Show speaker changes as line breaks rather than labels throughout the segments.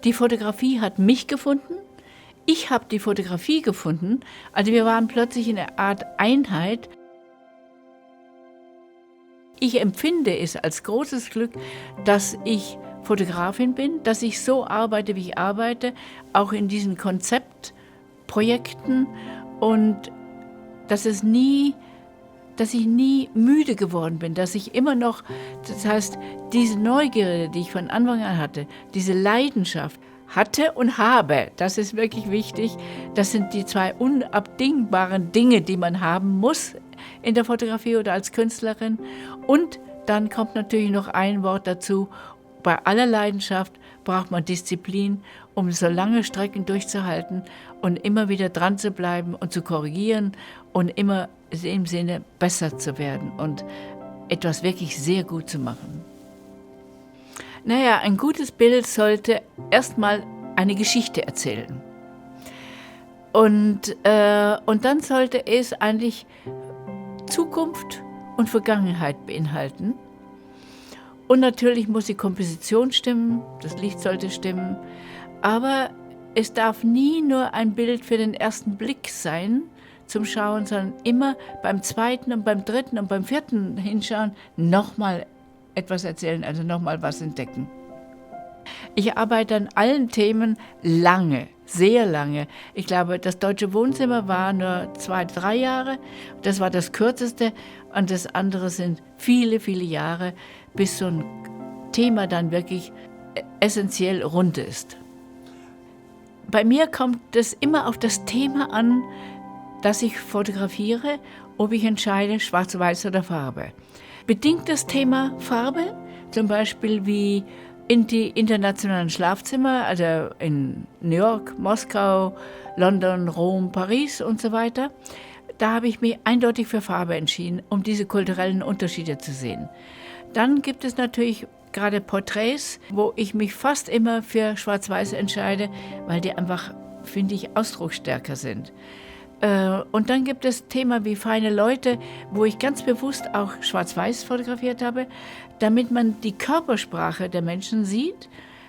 Die Fotografie hat mich gefunden, ich habe die Fotografie gefunden, also wir waren plötzlich in einer Art Einheit. Ich empfinde es als großes Glück, dass ich Fotografin bin, dass ich so arbeite, wie ich arbeite, auch in diesen Konzeptprojekten und dass ich nie müde geworden bin, dass ich immer noch, das heißt, diese Neugierde, die ich von Anfang an hatte, diese Leidenschaft hatte und habe, das ist wirklich wichtig, das sind die zwei unabdingbaren Dinge, die man haben muss in der Fotografie oder als Künstlerin. Und dann kommt natürlich noch ein Wort dazu, bei aller Leidenschaft braucht man Disziplin, um so lange Strecken durchzuhalten und immer wieder dran zu bleiben und zu korrigieren und immer im Sinne besser zu werden und etwas wirklich sehr gut zu machen. Naja, ein gutes Bild sollte erstmal eine Geschichte erzählen. Und dann sollte es eigentlich Zukunft und Vergangenheit beinhalten. Und natürlich muss die Komposition stimmen, das Licht sollte stimmen, aber es darf nie nur ein Bild für den ersten Blick sein zum Schauen, sondern immer beim zweiten und beim dritten und beim vierten Hinschauen nochmal etwas erzählen, also nochmal was entdecken. Ich arbeite an allen Themen lange, sehr lange. Ich glaube, das Deutsche Wohnzimmer war nur 2-3 Jahre, das war das kürzeste und das andere sind viele, viele Jahre, bis so ein Thema dann wirklich essentiell rund ist. Bei mir kommt es immer auf das Thema an, das ich fotografiere, ob ich entscheide, schwarz-weiß oder Farbe. Bedingt das Thema Farbe, zum Beispiel wie in die internationalen Schlafzimmer, also in New York, Moskau, London, Rom, Paris und so weiter, da habe ich mich eindeutig für Farbe entschieden, um diese kulturellen Unterschiede zu sehen. Dann gibt es natürlich gerade Porträts, wo ich mich fast immer für Schwarz-Weiß entscheide, weil die einfach, finde ich, ausdrucksstärker sind. Und dann gibt es Themen wie feine Leute, wo ich ganz bewusst auch schwarz-weiß fotografiert habe, damit man die Körpersprache der Menschen sieht,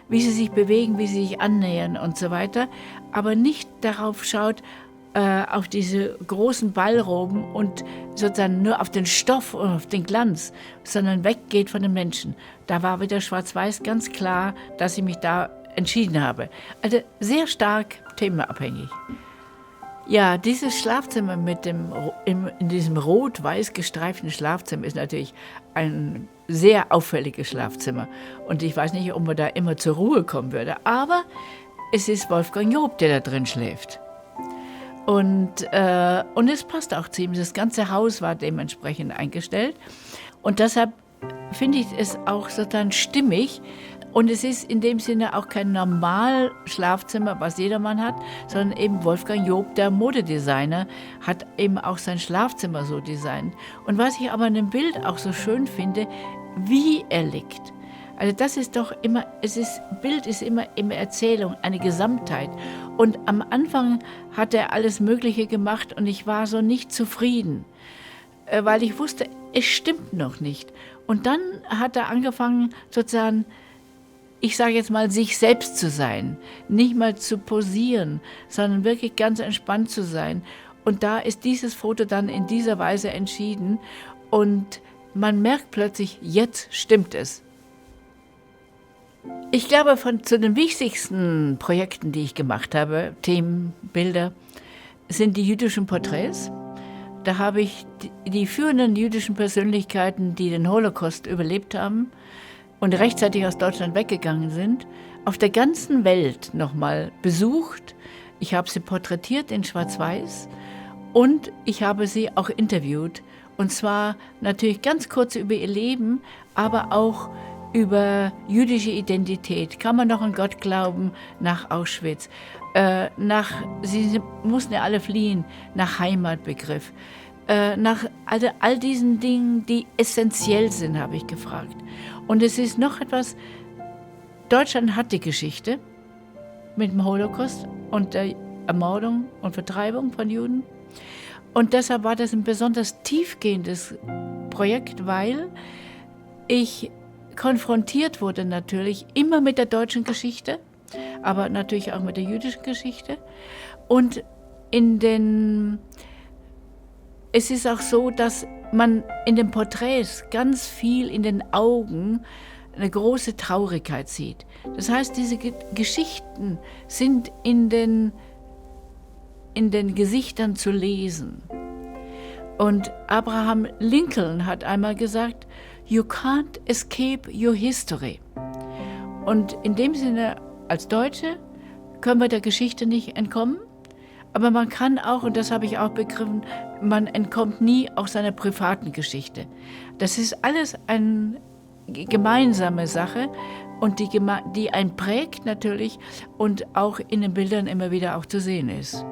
wie sie sich bewegen, wie sie sich annähern und so weiter, aber nicht darauf schaut, auf diese großen Ballroben und sozusagen nur auf den Stoff und auf den Glanz, sondern weggeht von den Menschen. Da war wieder schwarz-weiß ganz klar, dass ich mich da entschieden habe. Also sehr stark themenabhängig. Ja, dieses Schlafzimmer in diesem rot-weiß gestreiften Schlafzimmer ist natürlich ein sehr auffälliges Schlafzimmer. Und ich weiß nicht, ob man da immer zur Ruhe kommen würde. Aber es ist Wolfgang Job, der da drin schläft. Und es passt auch zu ihm. Das ganze Haus war dementsprechend eingestellt. Und deshalb finde ich es auch sozusagen stimmig. Und es ist in dem Sinne auch kein normal Schlafzimmer, was jedermann hat, sondern eben Wolfgang Job, der Modedesigner, hat eben auch sein Schlafzimmer so designt. Und was ich aber in dem Bild auch so schön finde, wie er liegt. Also das ist doch immer, Bild ist immer Erzählung, eine Gesamtheit. Und am Anfang hat er alles Mögliche gemacht und ich war so nicht zufrieden, weil ich wusste, es stimmt noch nicht. Und dann hat er angefangen sozusagen, ich sage jetzt mal, sich selbst zu sein, nicht mal zu posieren, sondern wirklich ganz entspannt zu sein. Und da ist dieses Foto dann in dieser Weise entschieden und man merkt plötzlich, jetzt stimmt es. Ich glaube, zu den wichtigsten Projekten, die ich gemacht habe, Themen, Bilder, sind die jüdischen Porträts. Da habe ich die führenden jüdischen Persönlichkeiten, die den Holocaust überlebt haben und rechtzeitig aus Deutschland weggegangen sind, auf der ganzen Welt nochmal besucht. Ich habe sie porträtiert in Schwarz-Weiß und ich habe sie auch interviewt. Und zwar natürlich ganz kurz über ihr Leben, aber auch über jüdische Identität. Kann man noch an Gott glauben nach Auschwitz? Sie mussten ja alle fliehen, nach Heimatbegriff. Nach all diesen Dingen, die essentiell sind, habe ich gefragt. Und es ist noch etwas, Deutschland hat die Geschichte mit dem Holocaust und der Ermordung und Vertreibung von Juden. Und deshalb war das ein besonders tiefgehendes Projekt, weil ich konfrontiert wurde natürlich immer mit der deutschen Geschichte. aber natürlich auch mit der jüdischen Geschichte. Und es ist auch so, dass man in den Porträts ganz viel in den Augen eine große Traurigkeit sieht. Das heißt, diese Geschichten sind in den Gesichtern zu lesen. Und Abraham Lincoln hat einmal gesagt, "You can't escape your history." Und in dem Sinne, als Deutsche können wir der Geschichte nicht entkommen, aber man kann auch, und das habe ich auch begriffen, man entkommt nie auch seiner privaten Geschichte. Das ist alles eine gemeinsame Sache und die einen prägt natürlich und auch in den Bildern immer wieder auch zu sehen ist.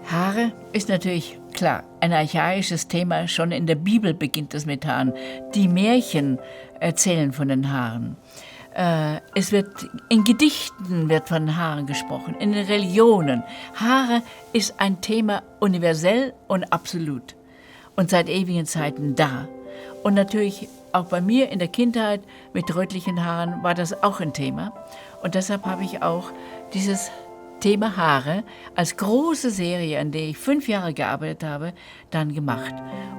Haare ist natürlich, klar, ein archaisches Thema. Schon in der Bibel beginnt es mit Haaren. Die Märchen erzählen von den Haaren. In Gedichten wird von Haaren gesprochen, in den Religionen. Haare ist ein Thema universell und absolut und seit ewigen Zeiten da. Und natürlich auch bei mir in der Kindheit mit rötlichen Haaren war das auch ein Thema. Und deshalb habe ich auch dieses Thema Haare als große Serie, an der ich 5 Jahre gearbeitet habe, dann gemacht.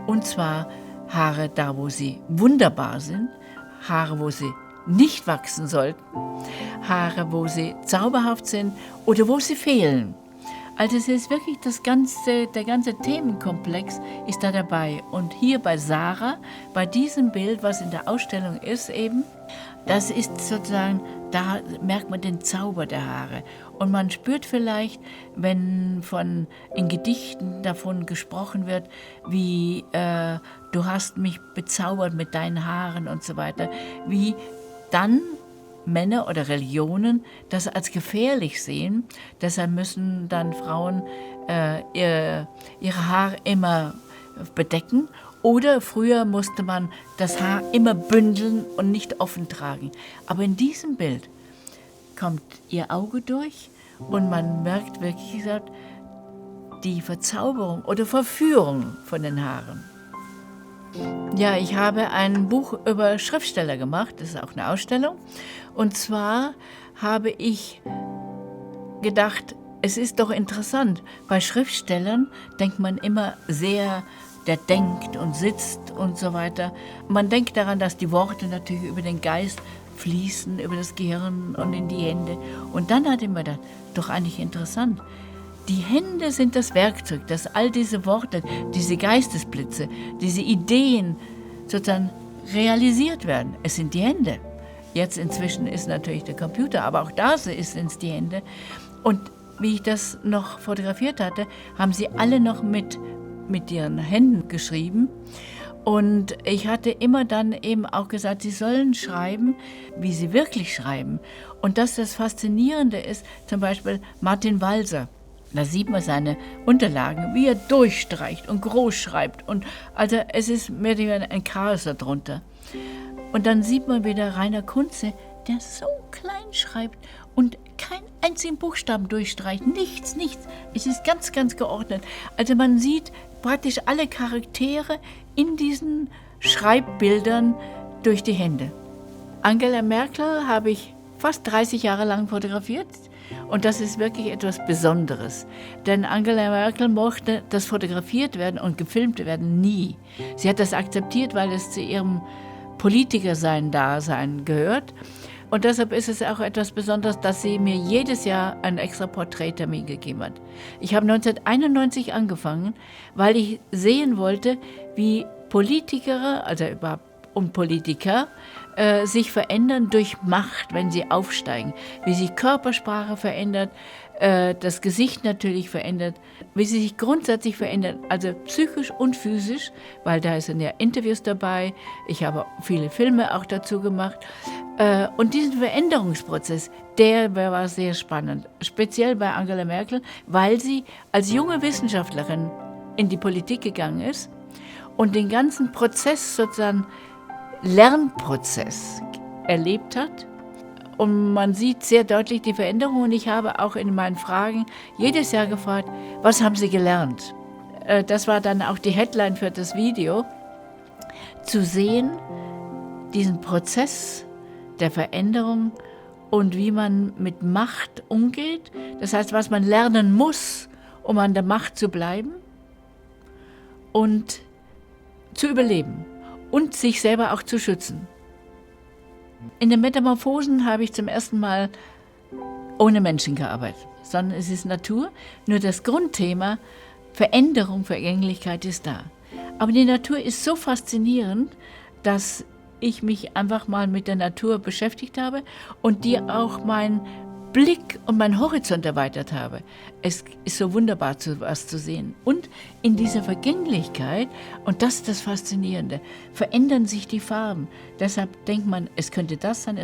Und zwar Haare da, wo sie wunderbar sind, Haare, wo sie nicht wachsen sollten, Haare, wo sie zauberhaft sind oder wo sie fehlen. Also es ist wirklich der ganze Themenkomplex ist da dabei. Und hier bei Sarah, bei diesem Bild, was in der Ausstellung ist eben, das ist sozusagen, da merkt man den Zauber der Haare. Und man spürt vielleicht, wenn in Gedichten davon gesprochen wird, wie du hast mich bezaubert mit deinen Haaren und so weiter, wie dann Männer oder Religionen das als gefährlich sehen. Deshalb müssen dann Frauen ihre Haare immer bedecken. Oder früher musste man das Haar immer bündeln und nicht offen tragen. Aber in diesem Bild kommt ihr Auge durch und man merkt wirklich gesagt, die Verzauberung oder Verführung von den Haaren. Ja, ich habe ein Buch über Schriftsteller gemacht, das ist auch eine Ausstellung. Und zwar habe ich gedacht, es ist doch interessant, bei Schriftstellern denkt man immer sehr, der denkt und sitzt und so weiter. Man denkt daran, dass die Worte natürlich über den Geist fließen, über das Gehirn und in die Hände. Und dann hat ich mir gedacht, doch eigentlich interessant. Die Hände sind das Werkzeug, dass all diese Worte, diese Geistesblitze, diese Ideen sozusagen realisiert werden. Es sind die Hände. Jetzt inzwischen ist natürlich der Computer, aber auch da sind es die Hände. Und wie ich das noch fotografiert hatte, haben sie alle noch mit ihren Händen geschrieben. Und ich hatte immer dann eben auch gesagt, sie sollen schreiben, wie sie wirklich schreiben. Und dass das Faszinierende ist, zum Beispiel Martin Walser. Da sieht man seine Unterlagen, wie er durchstreicht und groß schreibt. Und also es ist mehr oder weniger ein Chaos darunter. Und dann sieht man wieder Rainer Kunze, der so klein schreibt und keinen einzigen Buchstaben durchstreicht. Nichts. Es ist ganz, ganz geordnet. Also man sieht praktisch alle Charaktere in diesen Schreibbildern durch die Hände. Angela Merkel habe ich fast 30 Jahre lang fotografiert. Und das ist wirklich etwas Besonderes. Denn Angela Merkel mochte das fotografiert werden und gefilmt werden nie. Sie hat das akzeptiert, weil es zu ihrem Politikersein-Dasein gehört. Und deshalb ist es auch etwas Besonderes, dass sie mir jedes Jahr einen extra Porträttermin gegeben hat. Ich habe 1991 angefangen, weil ich sehen wollte, wie Politiker, also überhaupt und Politiker, sich verändern durch Macht, wenn sie aufsteigen. Wie sich Körpersprache verändert, das Gesicht natürlich verändert, wie sie sich grundsätzlich verändern, also psychisch und physisch, weil da sind ja Interviews dabei, ich habe viele Filme auch dazu gemacht. Und diesen Veränderungsprozess, der war sehr spannend, speziell bei Angela Merkel, weil sie als junge Wissenschaftlerin in die Politik gegangen ist und den ganzen Prozess sozusagen Lernprozess erlebt hat. Und man sieht sehr deutlich die Veränderung. Und ich habe auch in meinen Fragen jedes Jahr gefragt, was haben Sie gelernt? Das war dann auch die Headline für das Video. Zu sehen, diesen Prozess der Veränderung und wie man mit Macht umgeht. Das heißt, was man lernen muss, um an der Macht zu bleiben und zu überleben und sich selber auch zu schützen. In den Metamorphosen habe ich zum ersten Mal ohne Menschen gearbeitet, sondern es ist Natur. Nur das Grundthema Veränderung, Vergänglichkeit ist da. Aber die Natur ist so faszinierend, dass ich mich einfach mal mit der Natur beschäftigt habe und die auch meinen Blick und meinen Horizont erweitert habe. Es ist so wunderbar, was zu sehen. Und in dieser Vergänglichkeit, und das ist das Faszinierende, verändern sich die Farben. Deshalb denkt man, es könnte das sein,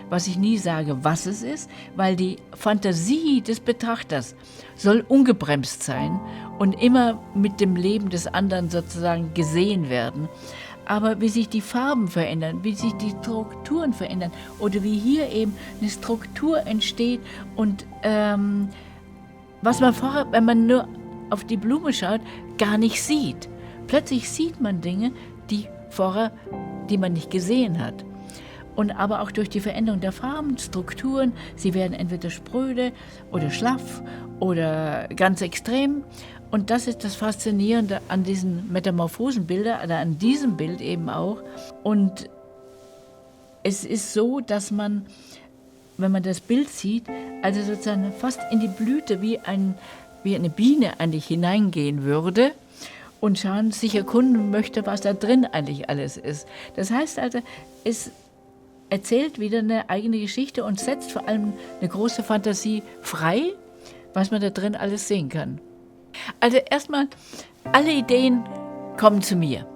was ich nie sage, was es ist, weil die Fantasie des Betrachters soll ungebremst sein und immer mit dem Leben des anderen sozusagen gesehen werden. Aber wie sich die Farben verändern, wie sich die Strukturen verändern oder wie hier eben eine Struktur entsteht und was man vorher, wenn man nur auf die Blume schaut, gar nicht sieht. Plötzlich sieht man Dinge, die vorher, die man nicht gesehen hat. Und aber auch durch die Veränderung der Farben, Strukturen, sie werden entweder spröde oder schlaff oder ganz extrem. Und das ist das Faszinierende an diesen Metamorphosenbildern, oder an diesem Bild eben auch. Und es ist so, dass man, wenn man das Bild sieht, also sozusagen fast in die Blüte wie eine Biene eigentlich hineingehen würde und schauen, sich erkunden möchte, was da drin eigentlich alles ist. Das heißt also, es erzählt wieder eine eigene Geschichte und setzt vor allem eine große Fantasie frei, was man da drin alles sehen kann. Also erstmal, alle Ideen kommen zu mir.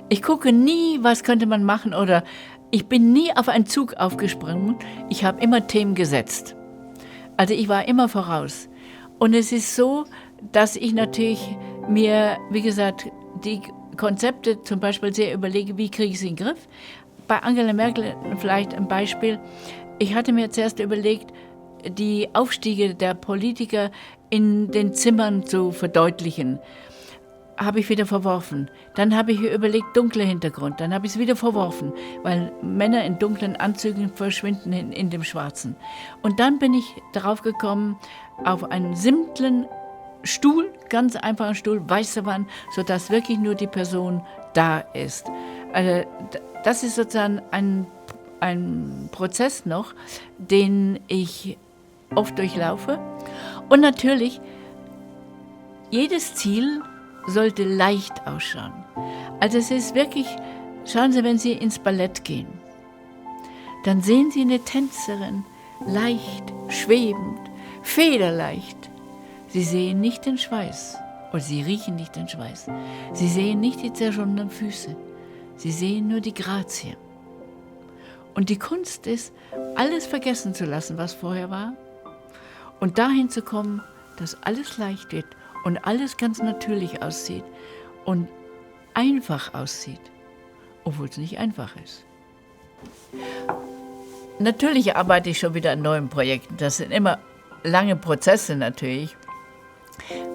Ich gucke nie, was könnte man machen, oder ich bin nie auf einen Zug aufgesprungen. Ich habe immer Themen gesetzt. Also ich war immer voraus. Und es ist so, dass ich natürlich mir, wie gesagt, die Konzepte zum Beispiel sehr überlege, wie kriege ich sie in den Griff. Bei Angela Merkel vielleicht ein Beispiel. Ich hatte mir zuerst überlegt, die Aufstiege der Politiker in den Zimmern zu verdeutlichen. Habe ich wieder verworfen. Dann habe ich überlegt, dunkler Hintergrund. Dann habe ich es wieder verworfen, weil Männer in dunklen Anzügen verschwinden in dem Schwarzen. Und dann bin ich darauf gekommen, auf einen simplen Stuhl, ganz einfachen Stuhl, weiße Wand, sodass wirklich nur die Person da ist. Also das ist sozusagen ein Prozess noch, den ich oft durchlaufe. Und natürlich, jedes Ziel sollte leicht ausschauen. Also es ist wirklich, schauen Sie, wenn Sie ins Ballett gehen, dann sehen Sie eine Tänzerin, leicht, schwebend, federleicht. Sie sehen nicht den Schweiß oder Sie riechen nicht den Schweiß. Sie sehen nicht die zerschundenen Füße. Sie sehen nur die Grazie. Und die Kunst ist, alles vergessen zu lassen, was vorher war, und dahin zu kommen, dass alles leicht wird und alles ganz natürlich aussieht und einfach aussieht, obwohl es nicht einfach ist. Natürlich arbeite ich schon wieder an neuen Projekten. Das sind immer lange Prozesse natürlich.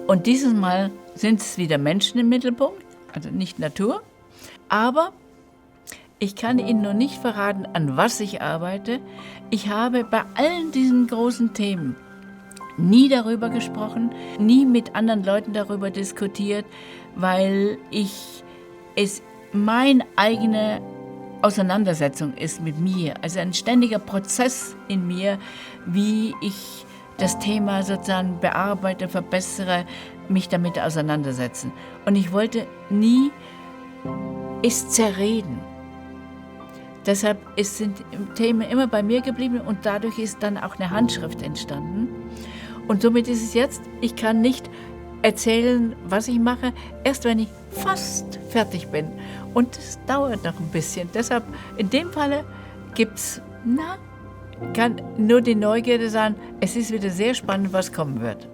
Und dieses Mal sind es wieder Menschen im Mittelpunkt, also nicht Natur. Aber ich kann Ihnen noch nicht verraten, an was ich arbeite. Ich habe bei allen diesen großen Themen nie darüber gesprochen, nie mit anderen Leuten darüber diskutiert, weil es meine eigene Auseinandersetzung ist mit mir, also ein ständiger Prozess in mir, wie ich das Thema sozusagen bearbeite, verbessere, mich damit auseinandersetzen. Und ich wollte nie es zerreden. Deshalb sind Themen immer bei mir geblieben und dadurch ist dann auch eine Handschrift entstanden. Und somit ist es jetzt, ich kann nicht erzählen, was ich mache, erst wenn ich fast fertig bin. Und es dauert noch ein bisschen. Deshalb, in dem Falle gibt's, kann nur die Neugierde sein, es ist wieder sehr spannend, was kommen wird.